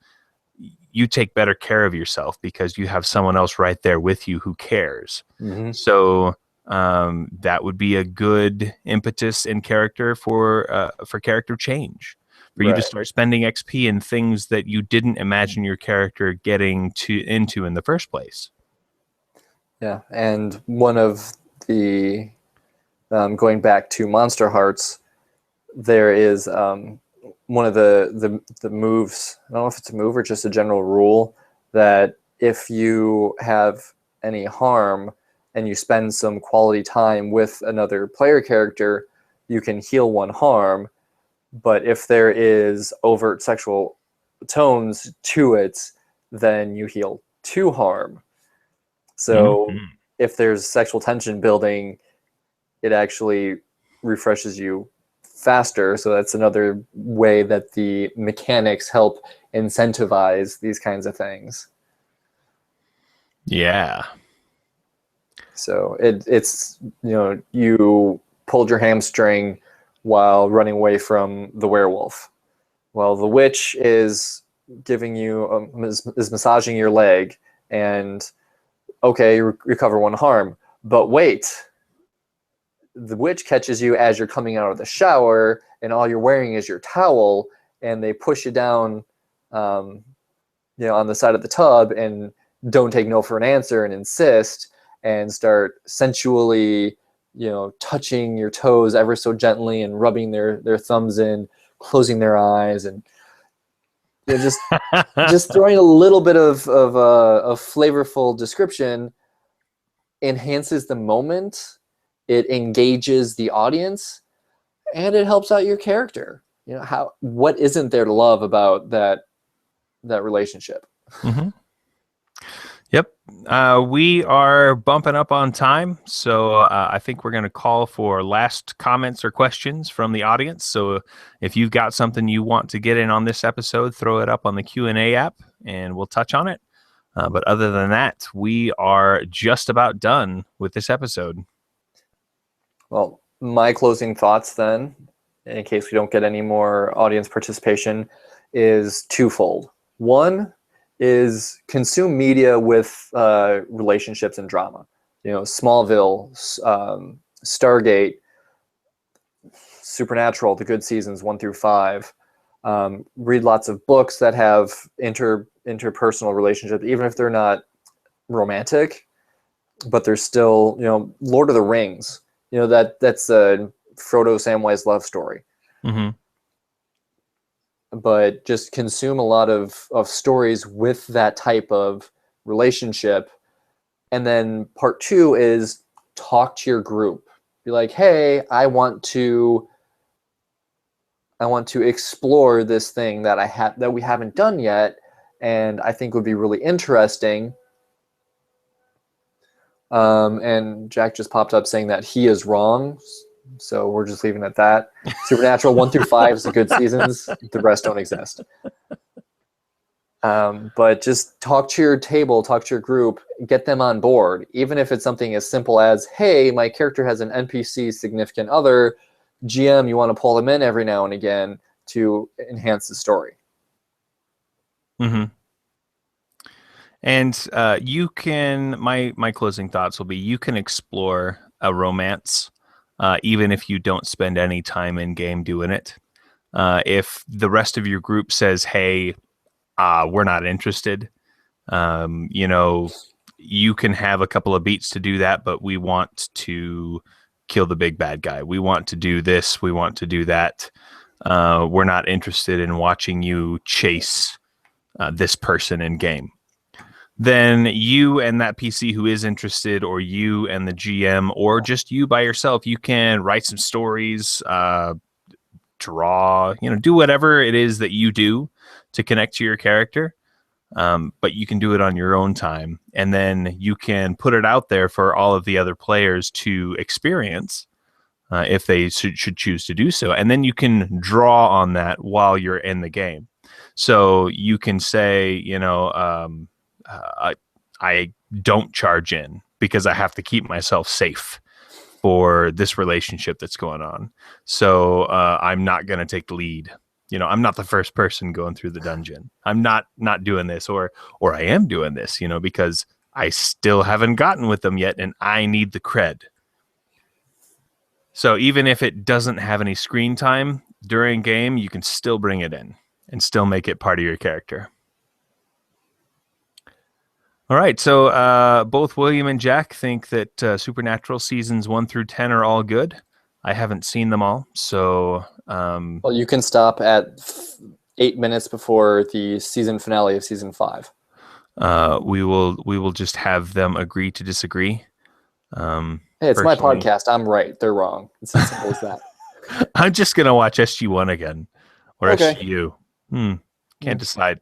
you take better care of yourself because you have someone else right there with you who cares. Mm-hmm. So that would be a good impetus in character for character change. For you to start spending XP in things that you didn't imagine your character getting into in the first place. Yeah, and one of the going back to Monster Hearts, there is one of the moves. I don't know if it's a move or just a general rule that if you have any harm and you spend some quality time with another player character, you can heal one harm. But if there is overt sexual tones to it, then you heal 2 harm. So if there's sexual tension building, it actually refreshes you faster. So that's another way that the mechanics help incentivize these kinds of things. Yeah. So it's you pulled your hamstring while running away from the werewolf. Well, the witch is giving you is massaging your leg, and okay, you recover 1 harm. But wait, the witch catches you as you're coming out of the shower, and all you're wearing is your towel, and they push you down, on the side of the tub, and don't take no for an answer, and insist, and start sensually, touching your toes ever so gently, and rubbing their thumbs in, closing their eyes, and just throwing a little bit of flavorful description enhances the moment. It engages the audience, and it helps out your character. What isn't there to love about that relationship? Mm-hmm. Yep. We are bumping up on time, so I think we're going to call for last comments or questions from the audience. So if you've got something you want to get in on this episode, throw it up on the Q&A app, and we'll touch on it. But other than that, we are just about done with this episode. Well, my closing thoughts then, in case we don't get any more audience participation, is twofold. One is consume media with relationships and drama. Smallville, Stargate, Supernatural, the good seasons 1 through 5. Read lots of books that have interpersonal relationships, even if they're not romantic, but they're still, Lord of the Rings. That's a Frodo Samwise love story. Mm-hmm. But just consume a lot of stories with that type of relationship. And then part 2 is talk to your group. Be like, hey, I want to explore this thing that we haven't done yet, and I think would be really interesting. And Jack just popped up saying that he is wrong, so we're just leaving it at that. Supernatural 1 through 5 is the good seasons. The rest don't exist. But just talk to your table, talk to your group, get them on board. Even if it's something as simple as, hey, my character has an NPC significant other. GM, you want to pull them in every now and again to enhance the story. Mm-hmm. And you can, my closing thoughts will be, you can explore a romance even if you don't spend any time in game doing it. If the rest of your group says, hey, we're not interested, you can have a couple of beats to do that, but we want to kill the big bad guy. We want to do this. We want to do that. We're not interested in watching you chase this person in game. Then you and that PC who is interested, or you and the GM, or just you by yourself, you can write some stories, draw, do whatever it is that you do to connect to your character. But you can do it on your own time, and then you can put it out there for all of the other players to experience if they should choose to do so. And then you can draw on that while you're in the game. So you can say, I don't charge in because I have to keep myself safe for this relationship that's going on. So I'm not going to take the lead. I'm not the first person going through the dungeon. I'm not doing this, or I am doing this, because I still haven't gotten with them yet, and I need the cred. So even if it doesn't have any screen time during game, you can still bring it in and still make it part of your character. All right, so both William and Jack think that Supernatural seasons 1 through 10 are all good. I haven't seen them all, so... Well, you can stop at 8 minutes before the season finale of season 5. We will just have them agree to disagree. Hey, it's my podcast. I'm right. They're wrong. It's as simple as that. I'm just going to watch SG1 again, or okay. SGU. Can't decide.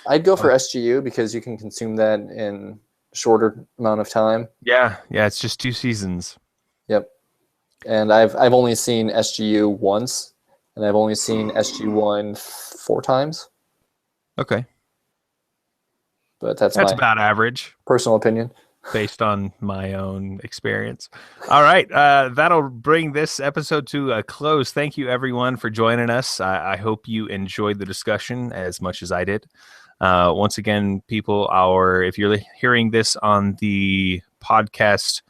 I'd go for SGU because you can consume that in a shorter amount of time. Yeah, it's just 2 seasons. Yep. And I've only seen SGU once, and I've only seen SG1 4 times. Okay. But that's about average. Personal opinion. Based on my own experience. All right. That'll bring this episode to a close. Thank you, everyone, for joining us. I hope you enjoyed the discussion as much as I did. Once again, people, if you're hearing this on the podcast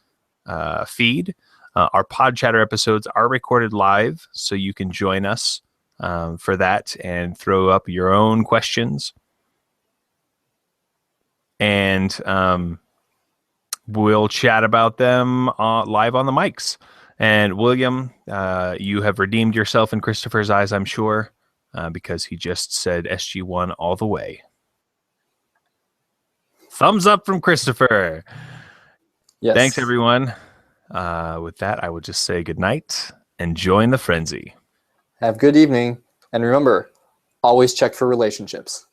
feed, our Pod Chatter episodes are recorded live, so you can join us for that and throw up your own questions. And we'll chat about them live on the mics. And William, you have redeemed yourself in Christopher's eyes, I'm sure, because he just said SG1 all the way. Thumbs up from Christopher. Yes. Thanks, everyone. With that, I would just say good night and join the frenzy. Have a good evening. And remember, always check for relationships.